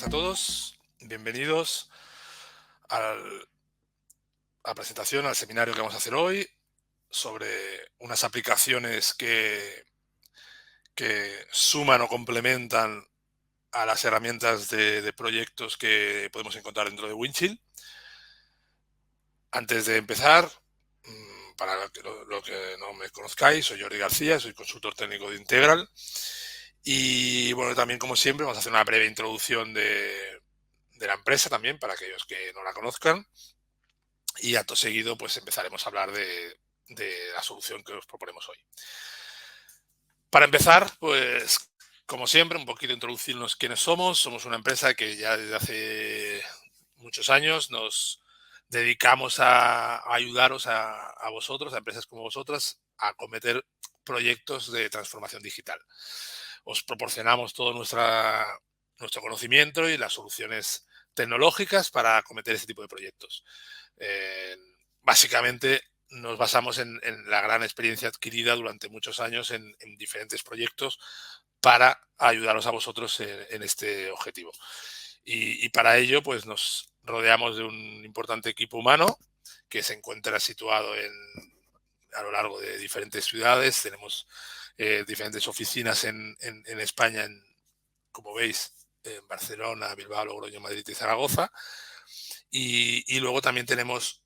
a todos. Bienvenidos a la presentación, al seminario que vamos a hacer hoy sobre unas aplicaciones que suman o complementan a las herramientas de proyectos que podemos encontrar dentro de Windchill. Antes de empezar, para lo que no me conozcáis, soy Jordi García, soy consultor técnico de Integral. Y bueno, también como siempre vamos a hacer una breve introducción de la empresa también para aquellos que no la conozcan. Y acto seguido pues empezaremos a hablar de la solución que os proponemos hoy. Para empezar, pues como siempre, un poquito introducirnos quiénes somos. Somos una empresa que ya desde hace muchos años nos dedicamos a ayudaros a vosotros, a empresas como vosotras, a acometer proyectos de transformación digital. Os proporcionamos todo nuestro conocimiento y las soluciones tecnológicas para acometer este tipo de proyectos. Básicamente nos basamos en la gran experiencia adquirida durante muchos años en diferentes proyectos para ayudaros a vosotros en este objetivo. Y para ello, pues nos rodeamos de un importante equipo humano que se encuentra situado a lo largo de diferentes ciudades. Tenemos diferentes oficinas en España, como veis, en Barcelona, Bilbao, Logroño, Madrid y Zaragoza. Y luego también tenemos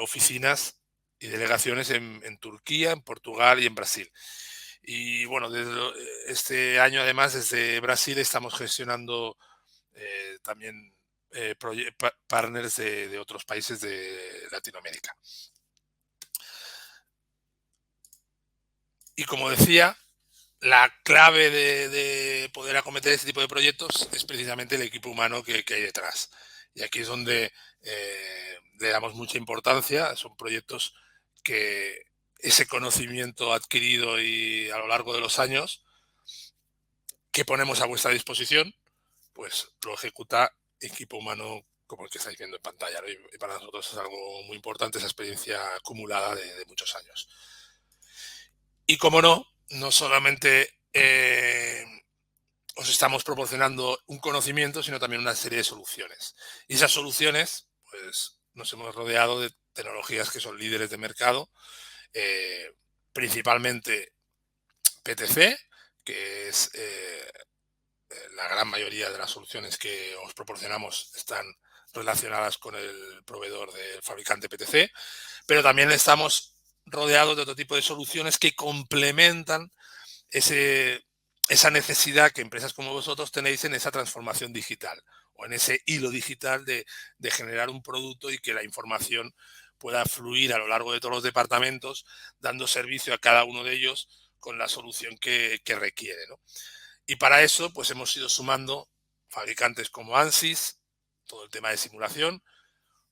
oficinas y delegaciones en Turquía, en Portugal y en Brasil. Y bueno, desde este año además desde Brasil estamos gestionando también partners de otros países de Latinoamérica. Y como decía, la clave de poder acometer este tipo de proyectos es precisamente el equipo humano que hay detrás. Y aquí es donde le damos mucha importancia. Son proyectos que ese conocimiento adquirido y a lo largo de los años que ponemos a vuestra disposición, pues lo ejecuta equipo humano como el que estáis viendo en pantalla, ¿no? Y para nosotros es algo muy importante esa experiencia acumulada de muchos años. Y como no solamente os estamos proporcionando un conocimiento, sino también una serie de soluciones. Y esas soluciones, pues nos hemos rodeado de tecnologías que son líderes de mercado, principalmente PTC, que es la gran mayoría de las soluciones que os proporcionamos están relacionadas con el proveedor del fabricante PTC, pero también estamos rodeados de otro tipo de soluciones que complementan esa necesidad que empresas como vosotros tenéis en esa transformación digital o en ese hilo digital de generar un producto y que la información pueda fluir a lo largo de todos los departamentos, dando servicio a cada uno de ellos con la solución que requiere, ¿no? Y para eso, pues hemos ido sumando fabricantes como ANSYS, todo el tema de simulación,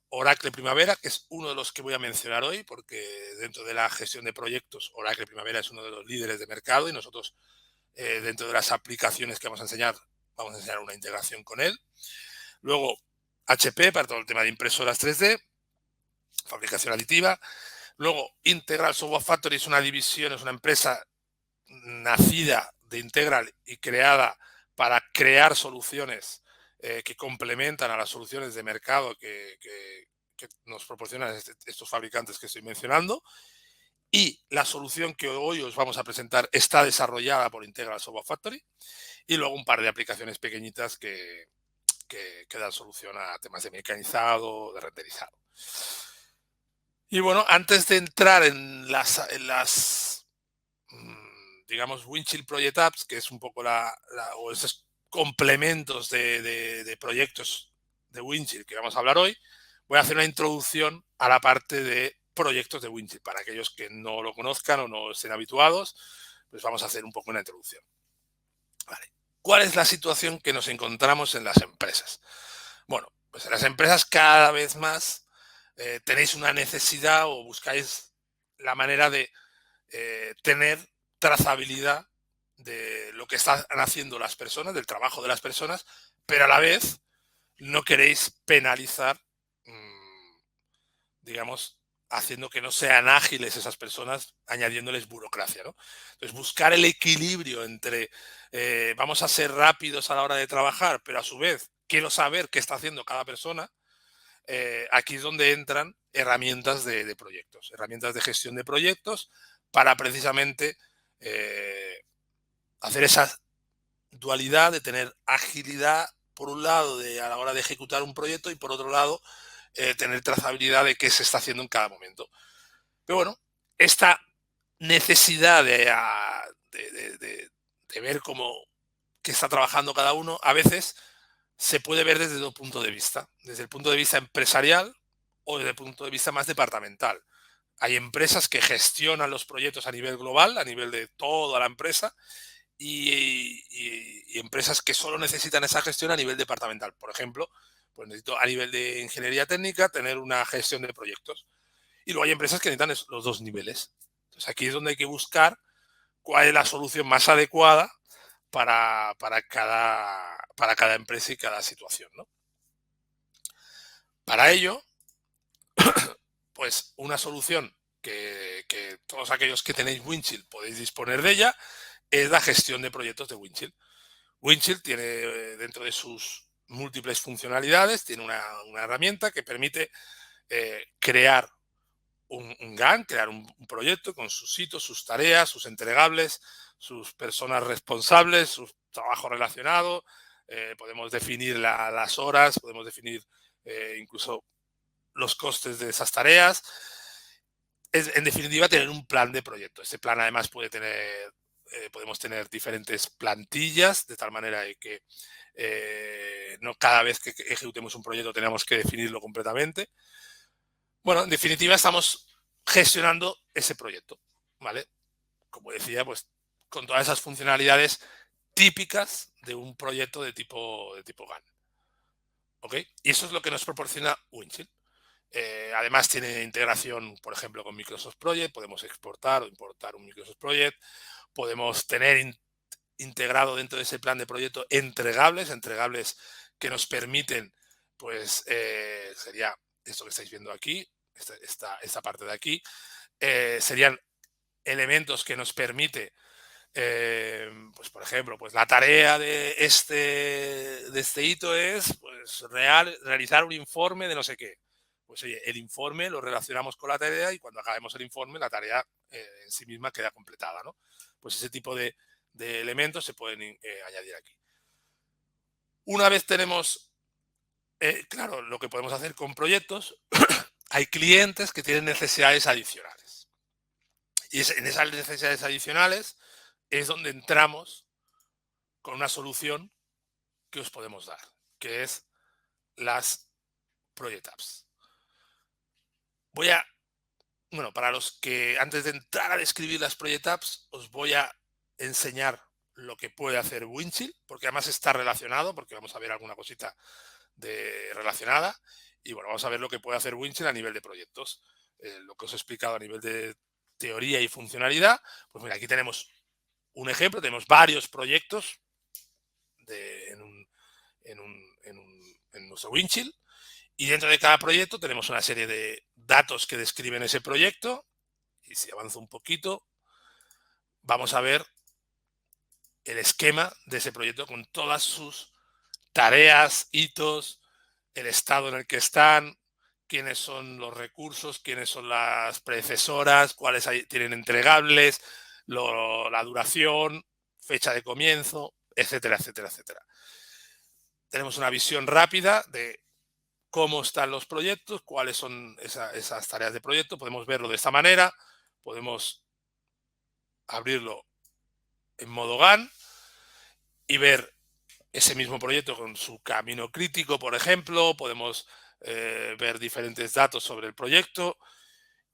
Oracle Primavera, que es uno de los que voy a mencionar hoy, porque dentro de la gestión de proyectos, Oracle Primavera es uno de los líderes de mercado y nosotros, dentro de las aplicaciones que vamos a enseñar una integración con él. Luego, HP para todo el tema de impresoras 3D, fabricación aditiva. Luego, Integral Software Factory es una división, es una empresa nacida de Integral y creada para crear soluciones que complementan a las soluciones de mercado que nos proporcionan estos fabricantes que estoy mencionando. Y la solución que hoy os vamos a presentar está desarrollada por Integral Software Factory. Y luego un par de aplicaciones pequeñitas que dan solución a temas de mecanizado, de renderizado. Y bueno, antes de entrar en las digamos, Windchill Project Apps, que es un poco o esos complementos de proyectos de Windchill que vamos a hablar hoy, voy a hacer una introducción a la parte de proyectos de Windchill. Para aquellos que no lo conozcan o no estén habituados, pues vamos a hacer un poco una introducción. Vale. ¿Cuál es la situación que nos encontramos en las empresas? Bueno, pues en las empresas cada vez más tenéis una necesidad o buscáis la manera de tener trazabilidad de lo que están haciendo las personas, del trabajo de las personas, pero a la vez no queréis penalizar, digamos, haciendo que no sean ágiles esas personas, añadiéndoles burocracia, ¿no? Entonces, buscar el equilibrio entre vamos a ser rápidos a la hora de trabajar, pero a su vez quiero saber qué está haciendo cada persona. Aquí es donde entran herramientas de proyectos, herramientas de gestión de proyectos para precisamente eh, hacer esa dualidad de tener agilidad, por un lado, a la hora de ejecutar un proyecto y por otro lado, tener trazabilidad de qué se está haciendo en cada momento. Pero bueno, esta necesidad de ver cómo que está trabajando cada uno, a veces se puede ver desde dos puntos de vista, desde el punto de vista empresarial o desde el punto de vista más departamental. Hay empresas que gestionan los proyectos a nivel global, a nivel de toda la empresa, y empresas que solo necesitan esa gestión a nivel departamental. Por ejemplo, pues necesito a nivel de ingeniería técnica tener una gestión de proyectos. Y luego hay empresas que necesitan los dos niveles. Entonces aquí es donde hay que buscar cuál es la solución más adecuada para cada empresa y cada situación, ¿no? Para ello, pues una solución que todos aquellos que tenéis Windchill podéis disponer de ella es la gestión de proyectos de Windchill. Windchill tiene dentro de sus múltiples funcionalidades, tiene una herramienta que permite crear un Gantt, crear un proyecto con sus hitos, sus tareas, sus entregables, sus personas responsables, su trabajo relacionado. Podemos definir las horas, podemos definir incluso los costes de esas tareas. En definitiva, tener un plan de proyecto. Este plan además podemos tener diferentes plantillas, de tal manera que no cada vez que ejecutemos un proyecto tenemos que definirlo completamente. Bueno, en definitiva, estamos gestionando ese proyecto, ¿vale? Como decía, pues con todas esas funcionalidades típicas de un proyecto de tipo Gantt, ¿ok? Y eso es lo que nos proporciona Windchill. Además tiene integración, por ejemplo, con Microsoft Project, podemos exportar o importar un Microsoft Project, podemos tener integrado dentro de ese plan de proyecto entregables que nos permiten, pues sería esto que estáis viendo aquí, esta parte de aquí, serían elementos que nos permite, pues por ejemplo, pues la tarea de este hito es pues, realizar un informe de no sé qué. Pues oye, el informe lo relacionamos con la tarea y cuando acabemos el informe la tarea en sí misma queda completada, ¿no? Pues ese tipo de elementos se pueden añadir aquí. Una vez tenemos claro lo que podemos hacer con proyectos, hay clientes que tienen necesidades adicionales. Y en esas necesidades adicionales es donde entramos con una solución que os podemos dar, que es las Project Apps. Bueno, para los que antes de entrar a describir las Project Apps, os voy a enseñar lo que puede hacer Windchill, porque además está relacionado, porque vamos a ver alguna cosita relacionada. Y bueno, vamos a ver lo que puede hacer Windchill a nivel de proyectos. Lo que os he explicado a nivel de teoría y funcionalidad, pues mira, aquí tenemos un ejemplo, tenemos varios proyectos en nuestro Windchill. Y dentro de cada proyecto tenemos una serie de datos que describen ese proyecto. Y si avanzo un poquito, vamos a ver el esquema de ese proyecto con todas sus tareas, hitos, el estado en el que están, quiénes son los recursos, quiénes son las predecesoras, cuáles tienen entregables, la duración, fecha de comienzo, etcétera, etcétera, etcétera. Tenemos una visión rápida de cómo están los proyectos, cuáles son esas tareas de proyecto. Podemos verlo de esta manera, podemos abrirlo en modo Gantt y ver ese mismo proyecto con su camino crítico, por ejemplo. Podemos ver diferentes datos sobre el proyecto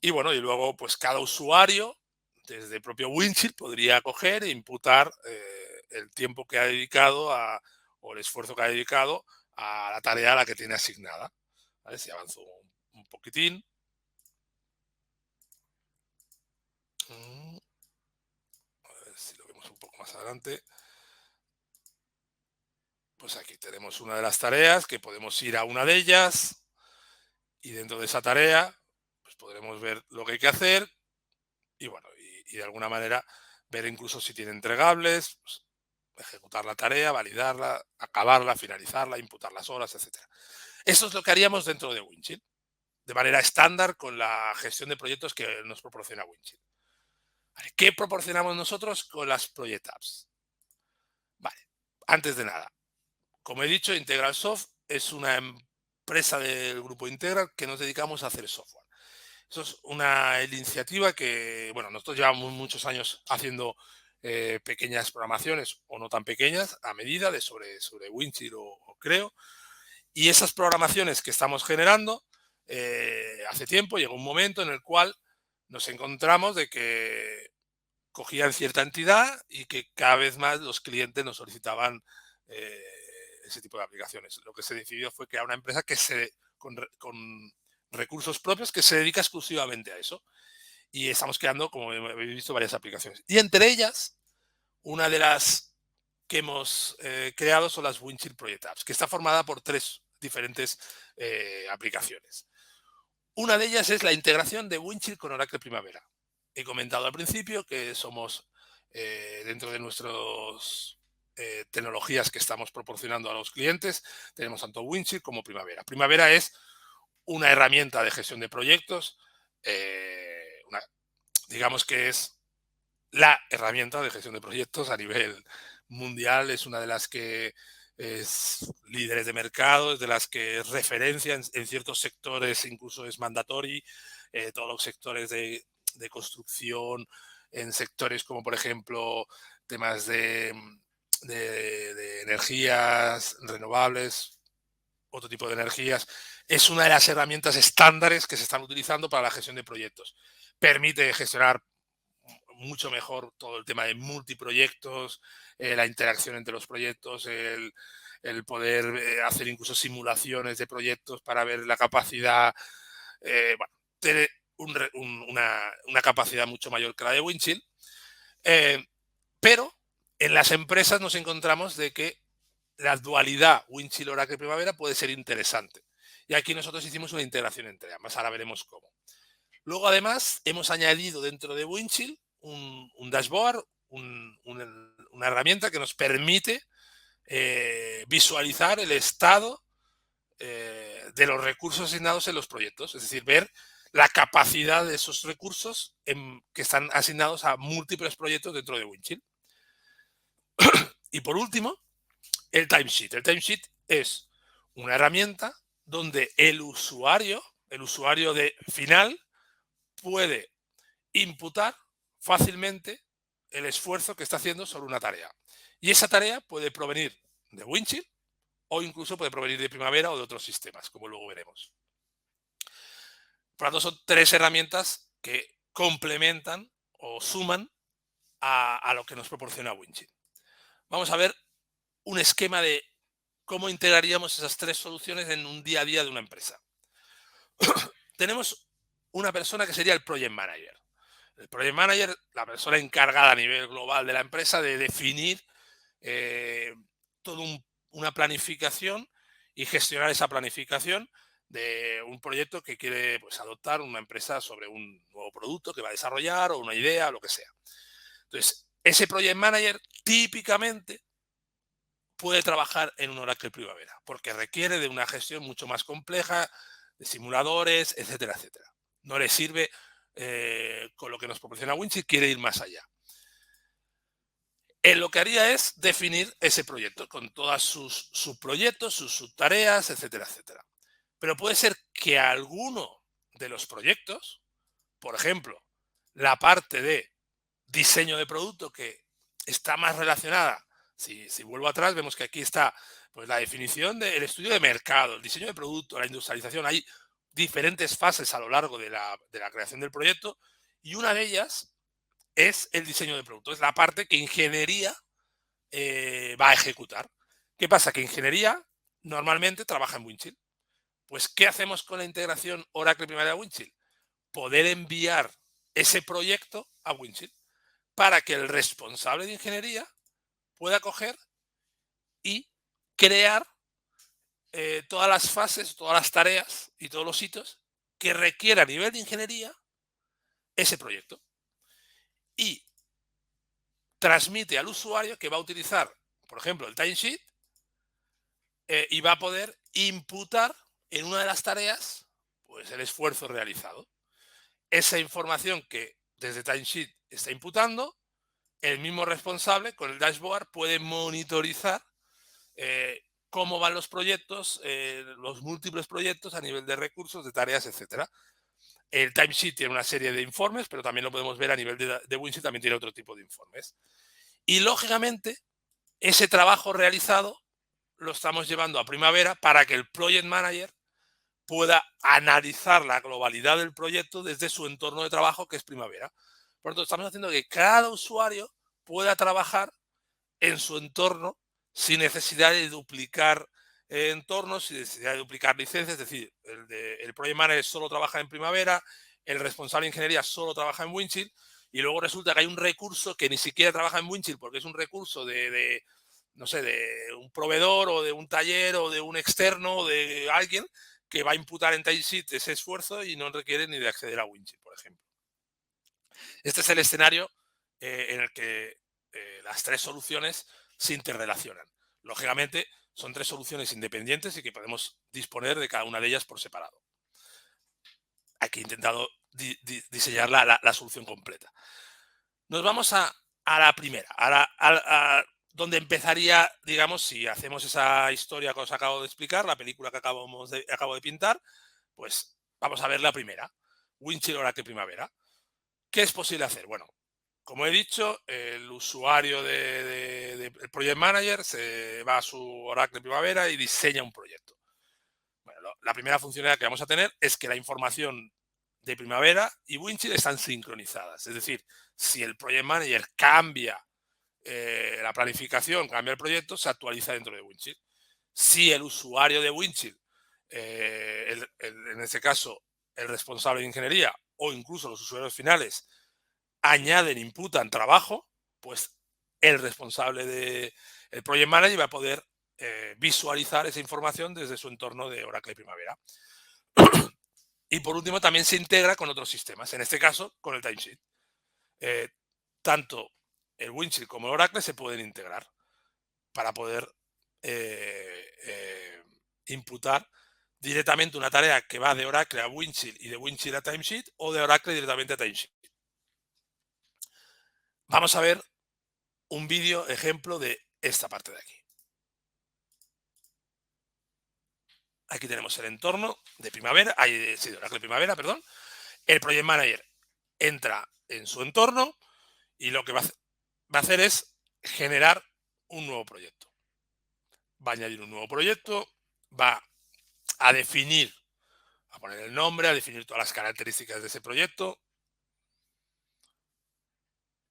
y bueno, y luego pues cada usuario desde el propio Windchill podría coger e imputar el tiempo que ha dedicado o el esfuerzo que ha dedicado a la tarea a la que tiene asignada. ¿Vale? Si avanzo un poquitín. A ver si lo vemos un poco más adelante. Pues aquí tenemos una de las tareas que podemos ir a una de ellas y dentro de esa tarea pues podremos ver lo que hay que hacer y bueno, y de alguna manera ver incluso si tiene entregables, pues, ejecutar la tarea, validarla, acabarla, finalizarla, imputar las horas, etcétera. Eso es lo que haríamos dentro de Windchill, de manera estándar con la gestión de proyectos que nos proporciona Windchill. Vale, ¿qué proporcionamos nosotros con las Project Apps? Vale, antes de nada, como he dicho, Integralsoft es una empresa del grupo Integral que nos dedicamos a hacer software. Eso es una iniciativa que, bueno, nosotros llevamos muchos años haciendo pequeñas programaciones o no tan pequeñas a medida de sobre Windchill o Creo. Y esas programaciones que estamos generando, hace tiempo llegó un momento en el cual nos encontramos de que cogían cierta entidad y que cada vez más los clientes nos solicitaban eh, ese tipo de aplicaciones. Lo que se decidió fue crear una empresa con recursos propios que se dedica exclusivamente a eso. Y estamos creando, como habéis visto, varias aplicaciones. Y entre ellas, una de las que hemos creado son las Windchill Project Apps, que está formada por 3 diferentes aplicaciones. Una de ellas es la integración de Windchill con Oracle Primavera. He comentado al principio que somos, dentro de nuestras tecnologías que estamos proporcionando a los clientes, tenemos tanto Windchill como Primavera. Primavera es una herramienta de gestión de proyectos, digamos que es la herramienta de gestión de proyectos a nivel mundial, es una de las que es líderes de mercado, es de las que es referencia en ciertos sectores, incluso es mandatory, todos los sectores de construcción, en sectores como por ejemplo temas de energías renovables, otro tipo de energías, es una de las herramientas estándares que se están utilizando para la gestión de proyectos. Permite gestionar mucho mejor todo el tema de multiproyectos, la interacción entre los proyectos, el poder hacer incluso simulaciones de proyectos para ver la capacidad, bueno, tiene una capacidad mucho mayor que la de Windchill, eh, pero en las empresas nos encontramos de que la dualidad Windchill Oracle Primavera puede ser interesante. Y aquí nosotros hicimos una integración entre ambas, ahora veremos cómo. Luego, además, hemos añadido dentro de Windchill un dashboard, una herramienta que nos permite visualizar el estado de los recursos asignados en los proyectos, es decir, ver la capacidad de esos recursos que están asignados a múltiples proyectos dentro de Windchill. Y por último, el timesheet. El timesheet es una herramienta donde el usuario de final, puede imputar fácilmente el esfuerzo que está haciendo sobre una tarea. Y esa tarea puede provenir de Windchill o incluso puede provenir de Primavera o de otros sistemas, como luego veremos. Por lo tanto, son 3 herramientas que complementan o suman a lo que nos proporciona Windchill. Vamos a ver un esquema de cómo integraríamos esas 3 soluciones en un día a día de una empresa. Tenemos una persona que sería el Project Manager. El Project Manager, la persona encargada a nivel global de la empresa de definir toda una planificación y gestionar esa planificación de un proyecto que quiere, pues, adoptar una empresa sobre un nuevo producto que va a desarrollar o una idea, lo que sea. Entonces, ese Project Manager típicamente puede trabajar en un Oracle Primavera porque requiere de una gestión mucho más compleja, de simuladores, etcétera, etcétera. No le sirve con lo que nos proporciona Windchill, quiere ir más allá. Él lo que haría es definir ese proyecto con todas sus subproyectos, sus subtareas, etcétera, etcétera. Pero puede ser que alguno de los proyectos, por ejemplo, la parte de diseño de producto que está más relacionada, si vuelvo atrás, vemos que aquí está, pues, la definición del estudio de mercado, el diseño de producto, la industrialización. Hay diferentes fases a lo largo de la creación del proyecto y una de ellas es el diseño de producto. Es la parte que ingeniería va a ejecutar. ¿Qué pasa? Que ingeniería normalmente trabaja en Windchill. Pues, ¿qué hacemos con la integración Oracle Primavera Windchill? Poder enviar ese proyecto a Windchill para que el responsable de ingeniería pueda coger y crear todas las fases, todas las tareas y todos los hitos que requiere a nivel de ingeniería ese proyecto. Y transmite al usuario que va a utilizar, por ejemplo, el timesheet, y va a poder imputar en una de las tareas pues el esfuerzo realizado. Esa información que desde timesheet está imputando, el mismo responsable con el dashboard puede monitorizar cómo van los proyectos, los múltiples proyectos a nivel de recursos, de tareas, etcétera. El timesheet tiene una serie de informes, pero también lo podemos ver a nivel de Windchill, también tiene otro tipo de informes. Y lógicamente, ese trabajo realizado lo estamos llevando a Primavera para que el project manager pueda analizar la globalidad del proyecto desde su entorno de trabajo, que es Primavera. Por lo tanto, estamos haciendo que cada usuario pueda trabajar en su entorno sin necesidad de duplicar entornos, sin necesidad de duplicar licencias. Es decir, el project manager solo trabaja en Primavera, el responsable de ingeniería solo trabaja en Windchill, y luego resulta que hay un recurso que ni siquiera trabaja en Windchill porque es un recurso no sé, de un proveedor o de un taller o de un externo o de alguien que va a imputar en timesheet ese esfuerzo y no requiere ni de acceder a Windchill, por ejemplo. Este es el escenario en el que las tres soluciones se interrelacionan. Lógicamente, son tres soluciones independientes y que podemos disponer de cada una de ellas por separado. Aquí he intentado diseñar la solución completa. Nos vamos a la primera, donde empezaría, digamos, si hacemos esa historia que os acabo de explicar, la película que acabo de pintar, pues vamos a ver la primera, Windchill Oracle Primavera. ¿Qué es posible hacer? Bueno, como he dicho, el usuario del Project Manager se va a su Oracle Primavera y diseña un proyecto. Bueno, la primera funcionalidad que vamos a tener es que la información de Primavera y Windchill están sincronizadas. Es decir, si el Project Manager cambia la planificación, cambia el proyecto, se actualiza dentro de Windchill. Si el usuario de Windchill, en este caso el responsable de ingeniería o incluso los usuarios finales, añaden, imputan trabajo, pues el responsable el Project Manager va a poder visualizar esa información desde su entorno de Oracle Primavera. Y por último, también se integra con otros sistemas, en este caso con el timesheet. Tanto el Windchill como el Oracle se pueden integrar para poder imputar directamente una tarea que va de Oracle a Windchill y de Windchill a timesheet o de Oracle directamente a timesheet. Vamos a ver un vídeo ejemplo de esta parte de aquí. Aquí tenemos el entorno de Primavera, de Oracle Primavera, perdón. El Project Manager entra en su entorno y lo que va a hacer es generar un nuevo proyecto. Va a añadir un nuevo proyecto, va a definir, a poner el nombre, a definir todas las características de ese proyecto.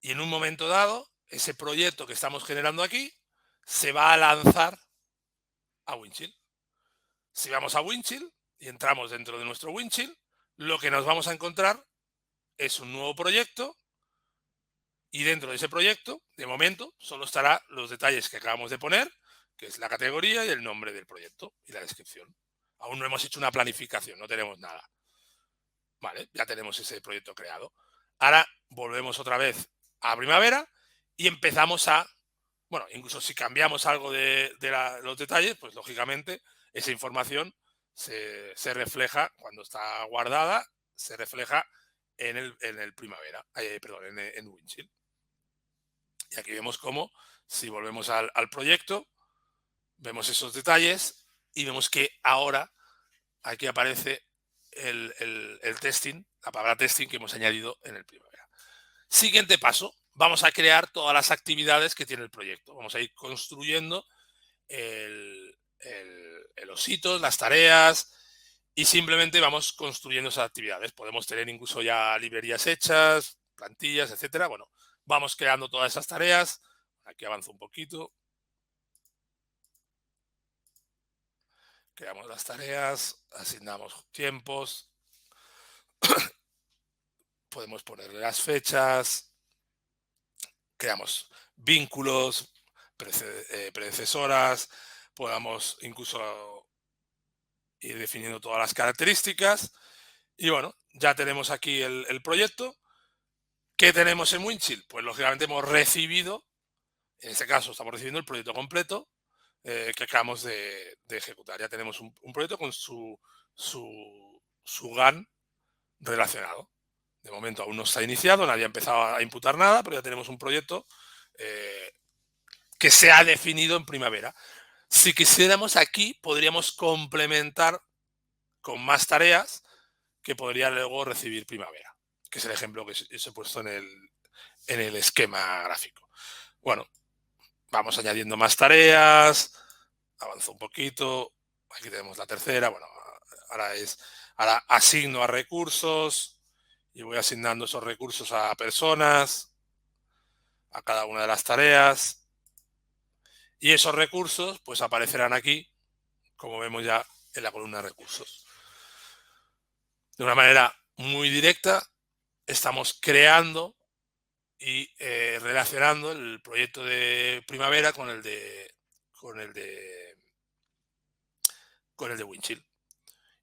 Y en un momento dado, ese proyecto que estamos generando aquí se va a lanzar a Windchill. Si vamos a Windchill y entramos dentro de nuestro Windchill, lo que nos vamos a encontrar es un nuevo proyecto y dentro de ese proyecto, de momento, solo estará los detalles que acabamos de poner, que es la categoría y el nombre del proyecto y la descripción. Aún no hemos hecho una planificación, no tenemos nada. Vale, ya tenemos ese proyecto creado. Ahora volvemos otra vez a Primavera y empezamos bueno, incluso si cambiamos algo de los detalles, pues lógicamente esa información se refleja cuando está guardada, se refleja en el Primavera, perdón, en Windchill. Y aquí vemos cómo, si volvemos al proyecto, vemos esos detalles y vemos que ahora aquí aparece el testing, la palabra testing que hemos añadido en el Primavera. Siguiente paso, vamos a crear todas las actividades que tiene el proyecto. Vamos a ir construyendo los hitos, las tareas y simplemente vamos construyendo esas actividades. Podemos tener incluso ya librerías hechas, plantillas, etcétera. Bueno, vamos creando todas esas tareas. Aquí avanzo un poquito. Creamos las tareas, asignamos tiempos, podemos ponerle las fechas, creamos vínculos, predecesoras, podamos incluso ir definiendo todas las características Y bueno, ya tenemos aquí el proyecto. ¿Qué tenemos en Windchill? Pues lógicamente hemos recibido, en este caso estamos recibiendo el proyecto completo que acabamos de ejecutar. Ya tenemos un proyecto con su GAN relacionado. De momento aún no está iniciado, nadie ha empezado a imputar nada, pero ya tenemos un proyecto eh, que se ha definido en primavera. Si quisiéramos aquí, podríamos complementar con más tareas que podría luego recibir primavera, que es el ejemplo que os he puesto en el esquema gráfico. Bueno, vamos añadiendo más tareas, avanzo un poquito, aquí tenemos la tercera, bueno, ahora asigno a recursos y voy asignando esos recursos a personas, a cada una de las tareas, y esos recursos pues aparecerán aquí, como vemos ya en la columna de recursos. De una manera muy directa, estamos creando y relacionando el proyecto de primavera con el de, con el de Windchill.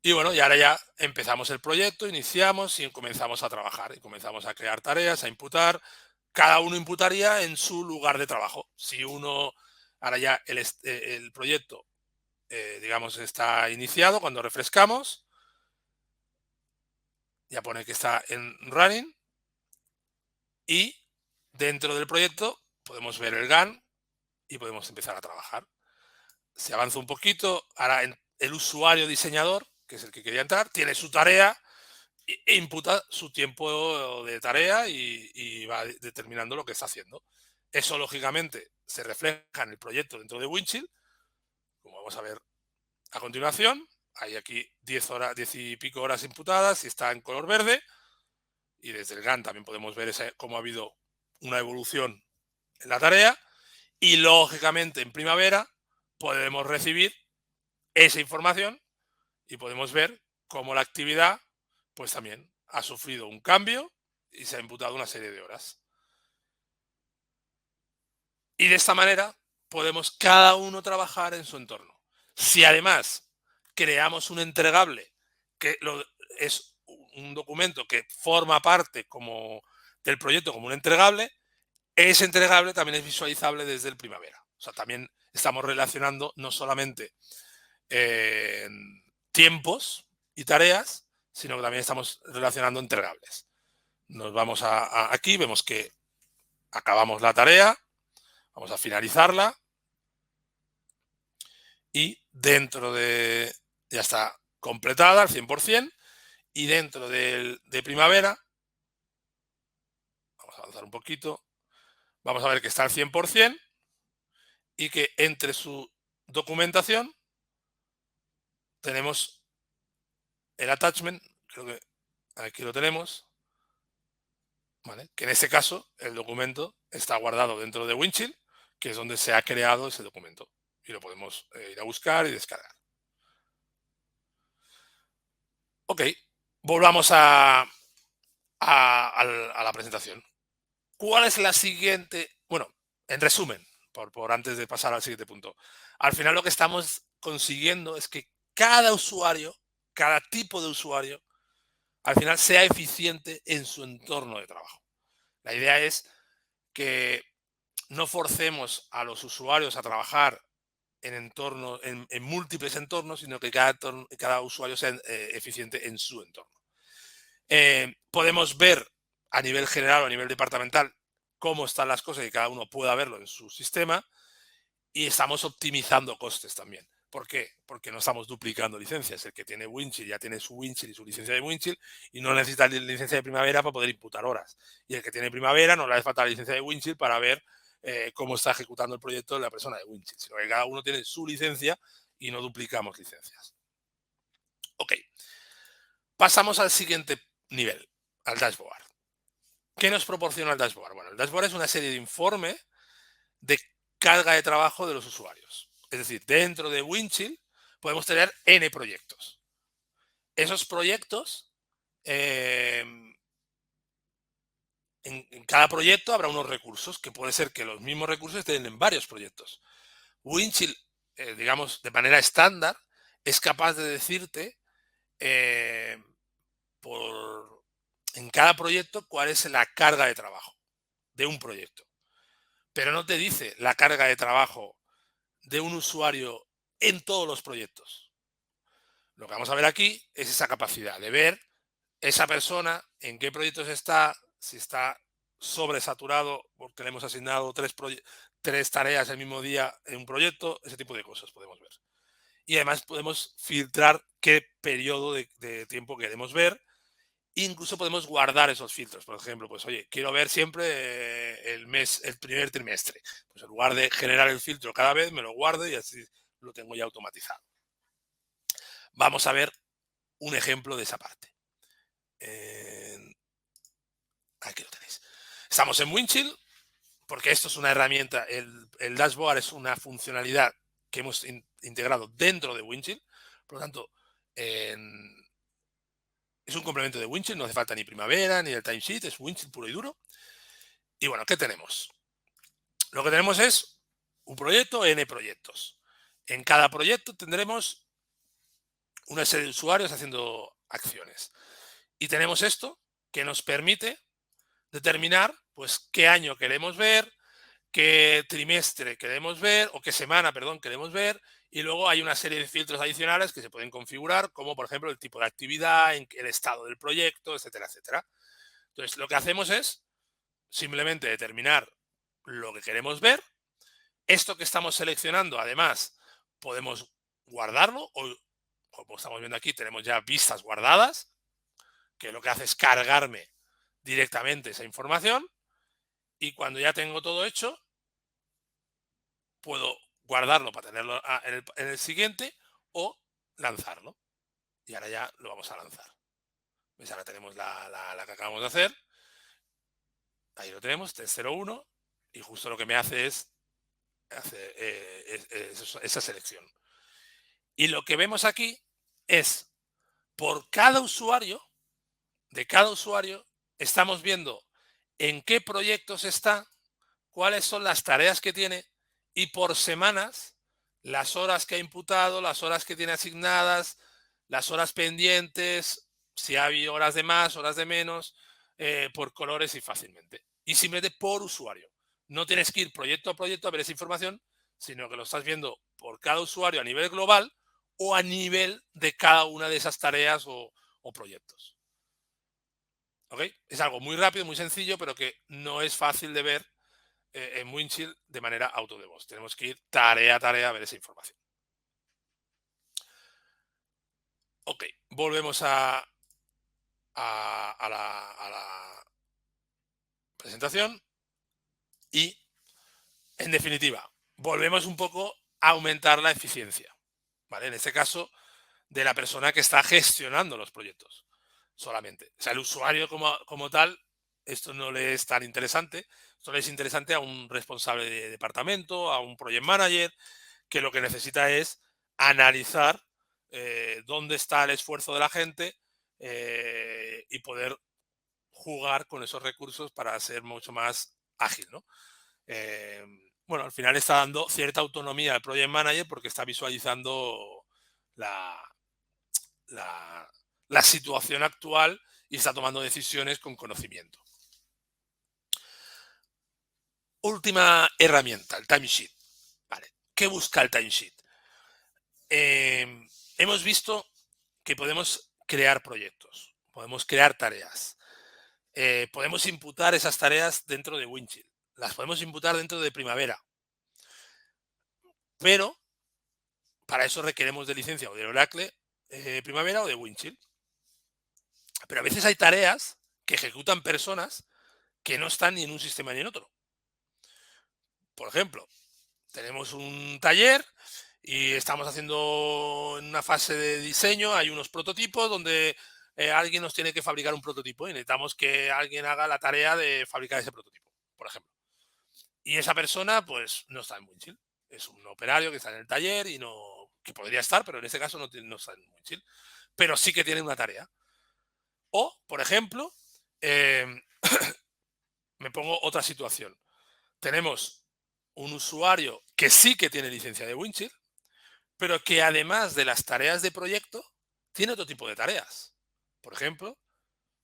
Y bueno, y ahora ya empezamos el proyecto, iniciamos y comenzamos a trabajar. Y comenzamos a crear tareas, a imputar. Cada uno imputaría en su lugar de trabajo. Si uno, ahora ya el proyecto, digamos, está iniciado, cuando refrescamos, ya pone que está en running. Y dentro del proyecto podemos ver el GAN y podemos empezar a trabajar. Se avanza un poquito, ahora el usuario diseñador, que es el que quería entrar, tiene su tarea e imputa su tiempo de tarea y va determinando lo que está haciendo. Eso, lógicamente, se refleja en el proyecto dentro de Windchill, como vamos a ver a continuación. Hay aquí 10 horas, 10 y pico horas imputadas y está en color verde. Y desde el GAN también podemos ver cómo ha habido una evolución en la tarea. Y, lógicamente, en primavera podemos recibir esa información y podemos ver cómo la actividad pues también ha sufrido un cambio y se ha imputado una serie de horas. Y de esta manera podemos cada uno trabajar en su entorno. Si además creamos un entregable que es un documento que forma parte del proyecto como un entregable, ese entregable también es visualizable desde el primavera. O sea, también estamos relacionando no solamente tiempos y tareas, sino que también estamos relacionando entregables. Nos vamos aquí, vemos que acabamos la tarea, vamos a finalizarla y dentro de, ya está completada al 100%, y dentro de primavera, vamos a avanzar un poquito, vamos a ver que está al 100% y que entre su documentación tenemos el attachment, creo que aquí lo tenemos, ¿vale? Que en este caso el documento está guardado dentro de Windchill, que es donde se ha creado ese documento. Y lo podemos ir a buscar y descargar. Ok, volvamos a la presentación. ¿Cuál es la siguiente? Bueno, en resumen, por antes de pasar al siguiente punto. Al final lo que estamos consiguiendo es que cada usuario, cada tipo de usuario, al final sea eficiente en su entorno de trabajo. La idea es que no forcemos a los usuarios a trabajar en múltiples entornos, sino que cada usuario sea eficiente en su entorno. Podemos ver a nivel general o a nivel departamental cómo están las cosas y cada uno pueda verlo en su sistema, y estamos optimizando costes también. ¿Por qué? Porque no estamos duplicando licencias. El que tiene Windchill ya tiene su Windchill y su licencia de Windchill y no necesita licencia de primavera para poder imputar horas. Y el que tiene primavera no le hace falta la licencia de Windchill para ver cómo está ejecutando el proyecto de la persona de Windchill, sino que cada uno tiene su licencia y no duplicamos licencias. Ok, pasamos al siguiente nivel, al dashboard. ¿Qué nos proporciona el dashboard? Bueno, el dashboard es una serie de informes de carga de trabajo de los usuarios. Es decir, dentro de Windchill podemos tener N proyectos. Esos proyectos, en cada proyecto habrá unos recursos, que puede ser que los mismos recursos estén en varios proyectos. Windchill, digamos, de manera estándar, es capaz de decirte en cada proyecto cuál es la carga de trabajo de un proyecto. Pero no te dice la carga de trabajo de un usuario en todos los proyectos. Lo que vamos a ver aquí es esa capacidad de ver esa persona en qué proyectos está, si está sobresaturado porque le hemos asignado tres tareas el mismo día en un proyecto, ese tipo de cosas podemos ver. Y además podemos filtrar qué periodo de tiempo queremos ver. Incluso podemos guardar esos filtros. Por ejemplo, pues oye, quiero ver siempre el primer trimestre. Pues en lugar de generar el filtro cada vez, me lo guardo y así lo tengo ya automatizado. Vamos a ver un ejemplo de esa parte. Aquí lo tenéis. Estamos en Windchill, porque esto es una herramienta, el dashboard es una funcionalidad que hemos integrado dentro de Windchill. Por lo tanto, es un complemento de Windchill, no hace falta ni Primavera, ni el timesheet, es Windchill puro y duro. Y bueno, ¿qué tenemos? Lo que tenemos es un proyecto, N proyectos. En cada proyecto tendremos una serie de usuarios haciendo acciones. Y tenemos esto que nos permite determinar pues qué año queremos ver, qué trimestre queremos ver, o qué semana, perdón, queremos ver, y luego hay una serie de filtros adicionales que se pueden configurar, como por ejemplo el tipo de actividad, el estado del proyecto, etcétera, etcétera. Entonces, lo que hacemos es simplemente determinar lo que queremos ver. Esto que estamos seleccionando, además, podemos guardarlo, o como estamos viendo aquí, tenemos ya vistas guardadas, que lo que hace es cargarme directamente esa información, y cuando ya tengo todo hecho, puedo guardarlo para tenerlo en el siguiente o lanzarlo. Y ahora ya lo vamos a lanzar. ¿Ves? Ahora tenemos la que acabamos de hacer. Ahí lo tenemos, 301. Y justo lo que me hace es hacer esa selección. Y lo que vemos aquí es por cada usuario, de cada usuario, estamos viendo en qué proyectos está, cuáles son las tareas que tiene y por semanas las horas que ha imputado, las horas que tiene asignadas, las horas pendientes, si hay horas de más, horas de menos, por colores y fácilmente. Y simplemente por usuario. No tienes que ir proyecto a proyecto a ver esa información, sino que lo estás viendo por cada usuario a nivel global o a nivel de cada una de esas tareas o proyectos. ¿Ok? Es algo muy rápido, muy sencillo, pero que no es fácil de ver en Windchill de manera auto de voz. Tenemos que ir tarea a tarea a ver esa información. Ok, volvemos a la presentación y, en definitiva, volvemos un poco a aumentar la eficiencia. ¿Vale? En este caso, de la persona que está gestionando los proyectos solamente. O sea, el usuario como tal, esto no le es tan interesante. Esto le es interesante a un responsable de departamento, a un project manager, que lo que necesita es analizar dónde está el esfuerzo de la gente y poder jugar con esos recursos para ser mucho más ágil, ¿no? Eh, bueno, al final está dando cierta autonomía al project manager porque está visualizando la, la, la situación actual y está tomando decisiones con conocimiento. Última herramienta, el timesheet. Vale. ¿Qué busca el timesheet? Hemos visto que podemos crear proyectos, podemos crear tareas, podemos imputar esas tareas dentro de Windchill, las podemos imputar dentro de Primavera, pero para eso requeremos de licencia o de Oracle Primavera o de Windchill. Pero a veces hay tareas que ejecutan personas que no están ni en un sistema ni en otro. Por ejemplo, tenemos un taller y estamos haciendo en una fase de diseño, hay unos prototipos donde alguien nos tiene que fabricar un prototipo y necesitamos que alguien haga la tarea de fabricar ese prototipo, por ejemplo. Y esa persona pues no está en Windchill. Es un operario que está en el taller y no, que podría estar, pero en este caso no está en Windchill. Pero sí que tiene una tarea. O, por ejemplo, eh, me pongo otra situación. Tenemos un usuario que sí que tiene licencia de Windchill, pero que además de las tareas de proyecto, tiene otro tipo de tareas. Por ejemplo,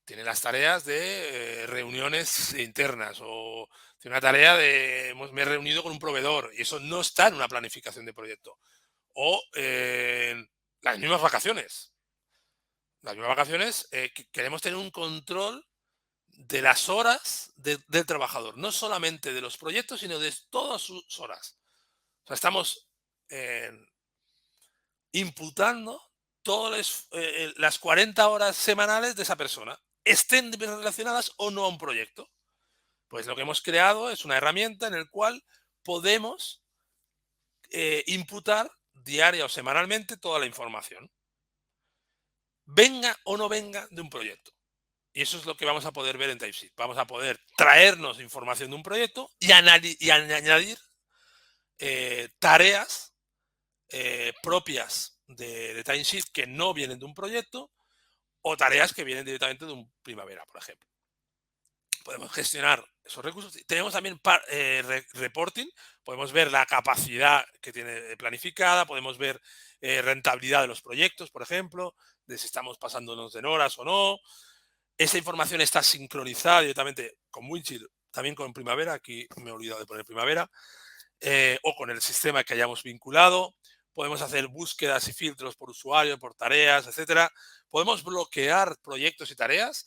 tiene las tareas de reuniones internas o tiene una tarea de me he reunido con un proveedor y eso no está en una planificación de proyecto. O las mismas vacaciones. Las mismas vacaciones queremos tener un control de las horas del trabajador, no solamente de los proyectos, sino de todas sus horas. O sea, estamos eh, imputando todas las 40 horas semanales de esa persona, estén relacionadas o no a un proyecto. Pues lo que hemos creado es una herramienta en la cual podemos imputar diaria o semanalmente toda la información, venga o no venga de un proyecto. Y eso es lo que vamos a poder ver en TypeSheet. Vamos a poder traernos información de un proyecto y añadir tareas propias de TimeSheet que no vienen de un proyecto o tareas que vienen directamente de un Primavera, por ejemplo. Podemos gestionar esos recursos. Tenemos también reporting, podemos ver la capacidad que tiene planificada, podemos ver rentabilidad de los proyectos, por ejemplo, de si estamos pasándonos en horas o no. Esa información está sincronizada directamente con Winchill, también con Primavera, aquí me he olvidado de poner Primavera, o con el sistema que hayamos vinculado. Podemos hacer búsquedas y filtros por usuario, por tareas, etcétera. Podemos bloquear proyectos y tareas.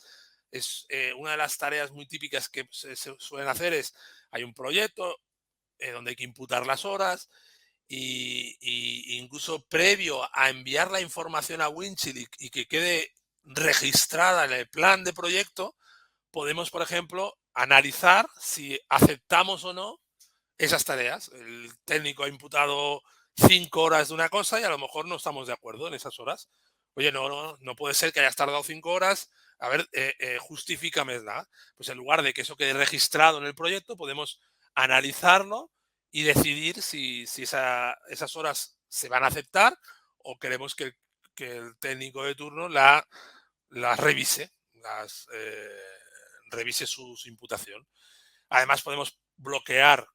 Es una de las tareas muy típicas que se suelen hacer es, hay un proyecto donde hay que imputar las horas y incluso previo a enviar la información a Winchill y que quede registrada en el plan de proyecto, podemos, por ejemplo, analizar si aceptamos o no esas tareas. El técnico ha imputado 5 horas de una cosa y a lo mejor no estamos de acuerdo en esas horas. Oye, no puede ser que hayas tardado 5 horas. A ver, justifícame, ¿verdad? Pues en lugar de que eso quede registrado en el proyecto, podemos analizarlo y decidir si esas horas se van a aceptar o queremos que el técnico de turno las revise, revise su imputación. Además, podemos bloquear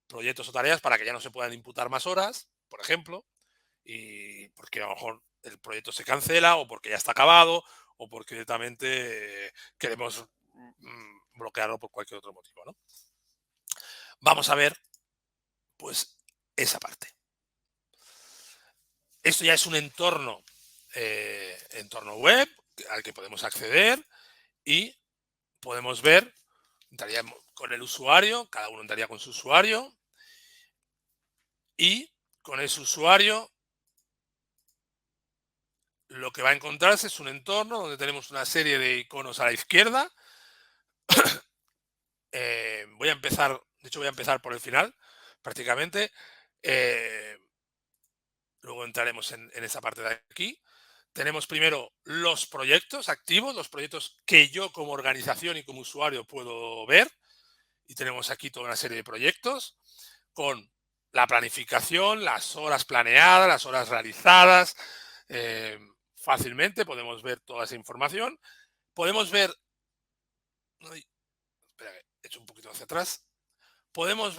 proyectos o tareas para que ya no se puedan imputar más horas, por ejemplo, y porque a lo mejor el proyecto se cancela o porque ya está acabado o porque directamente queremos bloquearlo por cualquier otro motivo, ¿no? Vamos a ver, pues, esa parte. Esto ya es un entorno web al que podemos acceder y podemos ver, entraríamos con el usuario, cada uno entraría con su usuario y con ese usuario lo que va a encontrarse es un entorno donde tenemos una serie de iconos a la izquierda. Voy a empezar, de hecho voy a empezar por el final, prácticamente. Luego entraremos en esa parte de aquí. Tenemos primero los proyectos activos, los proyectos que yo como organización y como usuario puedo ver. Y tenemos aquí toda una serie de proyectos con la planificación, las horas planeadas, las horas realizadas. Fácilmente podemos ver toda esa información. Podemos ver... Ay, espera, he hecho un poquito hacia atrás. Podemos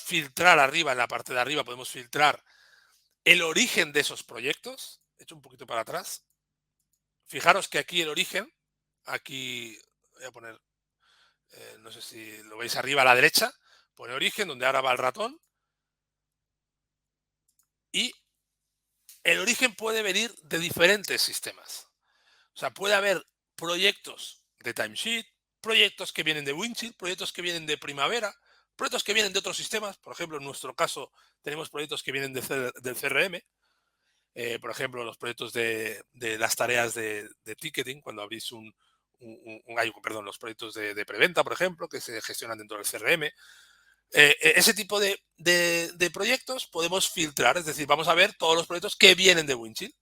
filtrar arriba, en la parte de arriba, podemos filtrar el origen de esos proyectos. He hecho un poquito para atrás. Fijaros que aquí el origen, aquí voy a poner, no sé si lo veis arriba a la derecha, pone origen, donde ahora va el ratón. Y el origen puede venir de diferentes sistemas. O sea, puede haber proyectos de Timesheet, proyectos que vienen de Winchill, proyectos que vienen de Primavera, proyectos que vienen de otros sistemas. Por ejemplo, en nuestro caso tenemos proyectos que vienen del CRM. Por ejemplo, los proyectos de las tareas de ticketing, cuando abrís perdón, los proyectos de preventa, por ejemplo, que se gestionan dentro del CRM. Ese tipo de proyectos podemos filtrar, es decir, vamos a ver todos los proyectos que vienen de Winchill.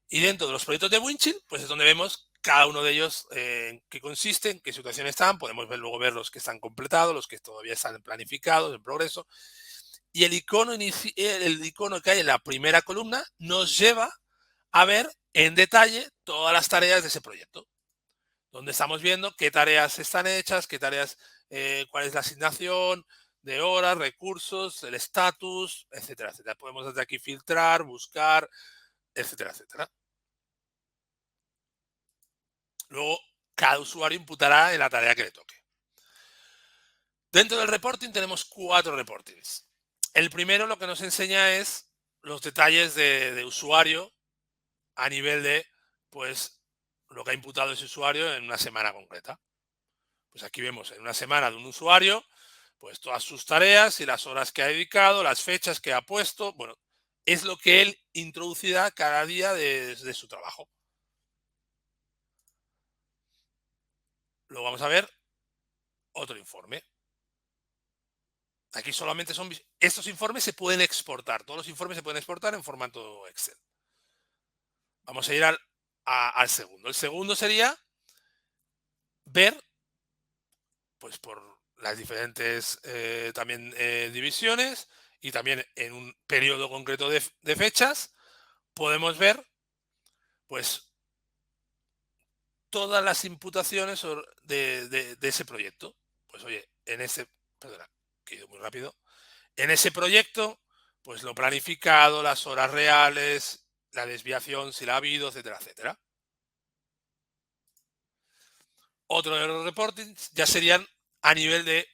Y dentro de los proyectos de Winchill, pues es donde vemos cada uno de ellos en qué consisten, en qué situación están. Podemos luego ver los que están completados, los que todavía están planificados, en progreso. Y el icono que hay en la primera columna nos lleva a ver en detalle todas las tareas de ese proyecto, donde estamos viendo qué tareas están hechas, qué tareas, cuál es la asignación de horas, recursos, el estatus, etcétera, etcétera. Podemos desde aquí filtrar, buscar, etcétera, etcétera. Luego cada usuario imputará en la tarea que le toque. Dentro del reporting tenemos 4 reportings. El primero lo que nos enseña es los detalles de usuario a nivel de, pues, lo que ha imputado ese usuario en una semana concreta. Pues aquí vemos en una semana de un usuario, pues todas sus tareas y las horas que ha dedicado, las fechas que ha puesto. Bueno, es lo que él introducirá cada día de su trabajo. Luego vamos a ver otro informe. Aquí solamente son... Estos informes se pueden exportar. Todos los informes se pueden exportar en formato Excel. Vamos a ir al segundo. El segundo sería ver, pues por las diferentes también divisiones y también en un periodo concreto de fechas, podemos ver pues todas las imputaciones de ese proyecto. Pues oye, perdona, que he ido muy rápido, en ese proyecto, pues lo planificado, las horas reales, la desviación, si la ha habido, etcétera, etcétera. Otro de los reportings ya serían a nivel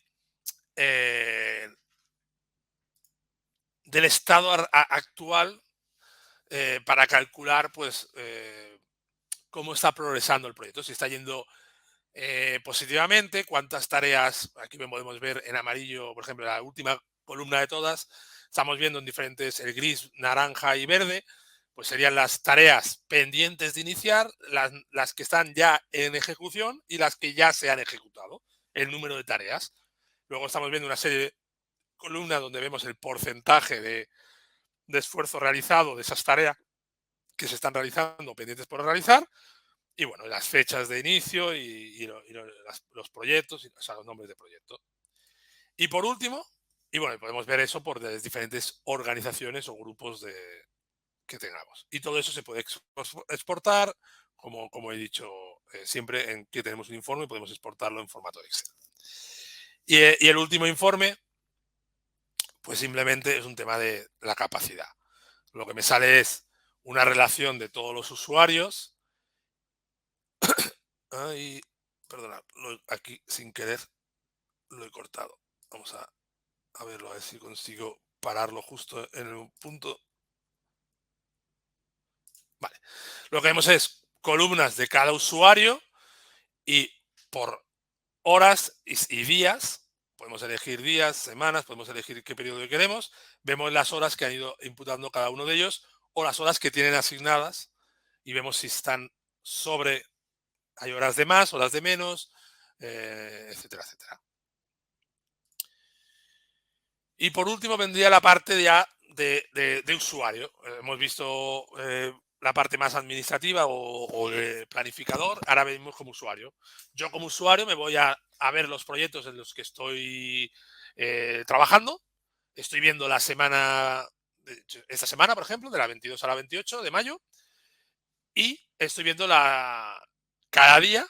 eh, del estado actual para calcular pues cómo está progresando el proyecto, si está yendo positivamente, cuántas tareas, aquí podemos ver en amarillo, por ejemplo, la última columna de todas, estamos viendo en diferentes, el gris, naranja y verde, pues serían las tareas pendientes de iniciar, las que están ya en ejecución y las que ya se han ejecutado, el número de tareas. Luego estamos viendo una serie de columnas donde vemos el porcentaje de esfuerzo realizado de esas tareas que se están realizando, pendientes por realizar, y bueno, las fechas de inicio los proyectos, o sea, los nombres de proyectos. Y por último, y bueno, podemos ver eso por las diferentes organizaciones o grupos que tengamos. Y todo eso se puede exportar, como he dicho, siempre en que tenemos un informe podemos exportarlo en formato de Excel. Y el último informe, pues simplemente es un tema de la capacidad. Lo que me sale es una relación de todos los usuarios. Ay, perdona, aquí sin querer lo he cortado. Vamos a verlo, a ver si consigo pararlo justo en el punto. Vale. Lo que vemos es columnas de cada usuario y por horas y días. Podemos elegir días, semanas, podemos elegir qué periodo queremos. Vemos las horas que han ido imputando cada uno de ellos o las horas que tienen asignadas y vemos si están sobre, hay horas de más, horas de menos, etcétera, etcétera. Y por último vendría la parte ya de usuario. Hemos visto la parte más administrativa o de planificador, ahora venimos como usuario. Yo como usuario me voy a ver los proyectos en los que estoy trabajando. Estoy viendo la semana, esta semana, por ejemplo, de la 22 a la 28 de mayo, y estoy viendo cada día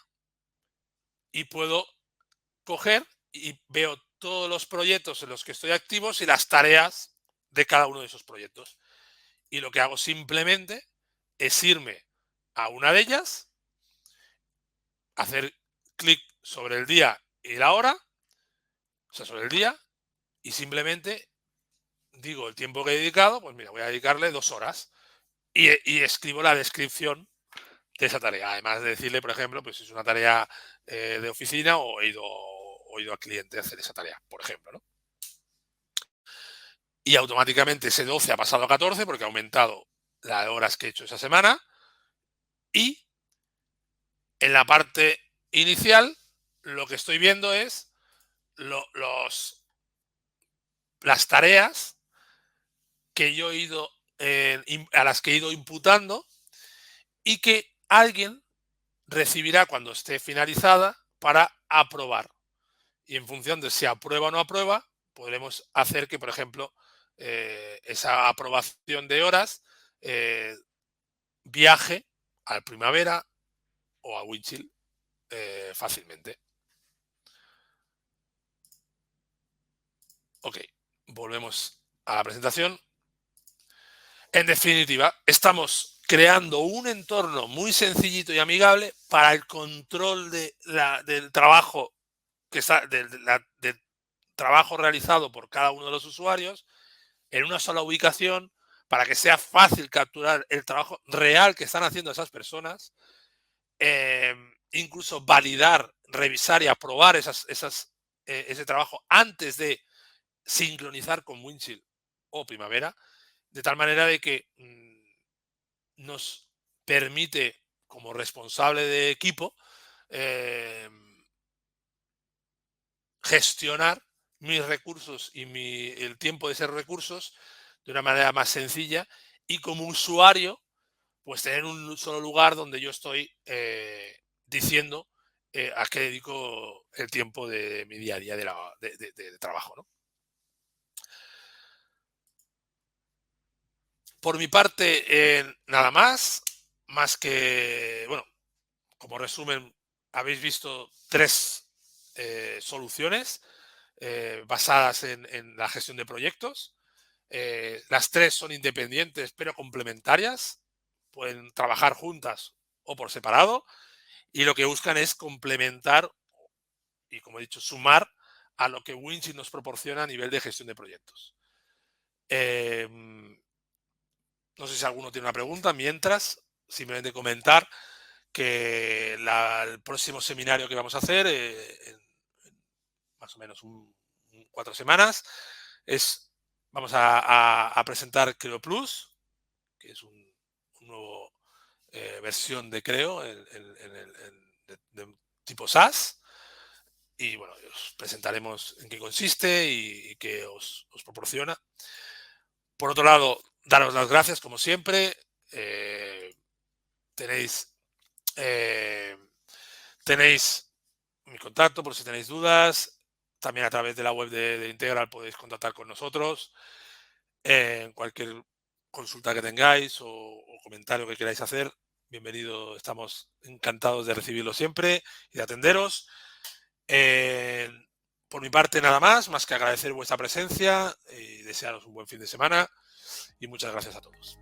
y puedo coger y veo todos los proyectos en los que estoy activos y las tareas de cada uno de esos proyectos. Y lo que hago simplemente es irme a una de ellas, hacer clic sobre el día y la hora, o sea, sobre el día, y simplemente digo el tiempo que he dedicado, pues mira, voy a dedicarle 2 horas y escribo la descripción de esa tarea. Además de decirle, por ejemplo, pues si es una tarea de oficina o he ido al cliente a hacer esa tarea, por ejemplo, ¿no? Y automáticamente ese 12 ha pasado a 14 porque ha aumentado las horas que he hecho esa semana. Y en la parte inicial lo que estoy viendo es las tareas que yo he ido a las que he ido imputando y que alguien recibirá cuando esté finalizada para aprobar. Y en función de si aprueba o no aprueba, podremos hacer que, por ejemplo, esa aprobación de horas viaje al Primavera o a Winchill fácilmente. Ok, volvemos a la presentación. En definitiva, estamos creando un entorno muy sencillito y amigable para el control del trabajo que está, del trabajo realizado por cada uno de los usuarios en una sola ubicación, para que sea fácil capturar el trabajo real que están haciendo esas personas, incluso validar, revisar y aprobar ese trabajo antes de sincronizar con Windchill o Primavera, de tal manera de que nos permite, como responsable de equipo, eh, gestionar mis recursos y el tiempo de esos recursos de una manera más sencilla, y como usuario, pues tener un solo lugar donde yo estoy diciendo a qué dedico el tiempo de mi día a día de trabajo, ¿no? Por mi parte, nada más que, bueno, como resumen, habéis visto 3 soluciones basadas en la gestión de proyectos. Las 3 son independientes pero complementarias. Pueden trabajar juntas o por separado, y lo que buscan es complementar y, como he dicho, sumar a lo que Windchill nos proporciona a nivel de gestión de proyectos. No sé si alguno tiene una pregunta. Mientras, simplemente comentar que el próximo seminario que vamos a hacer en más o menos 4 semanas vamos a presentar Creo Plus, que es un nuevo versión de Creo de tipo SaaS. Y bueno, os presentaremos en qué consiste y qué os proporciona. Por otro lado, daros las gracias como siempre. Tenéis eh, tenéis mi contacto por si tenéis dudas. También a través de la web de Integral podéis contactar con nosotros. Cualquier consulta que tengáis o comentario que queráis hacer, bienvenido. Estamos encantados de recibirlo siempre y de atenderos. Eh, por mi parte, nada más que agradecer vuestra presencia y desearos un buen fin de semana. Y muchas gracias a todos.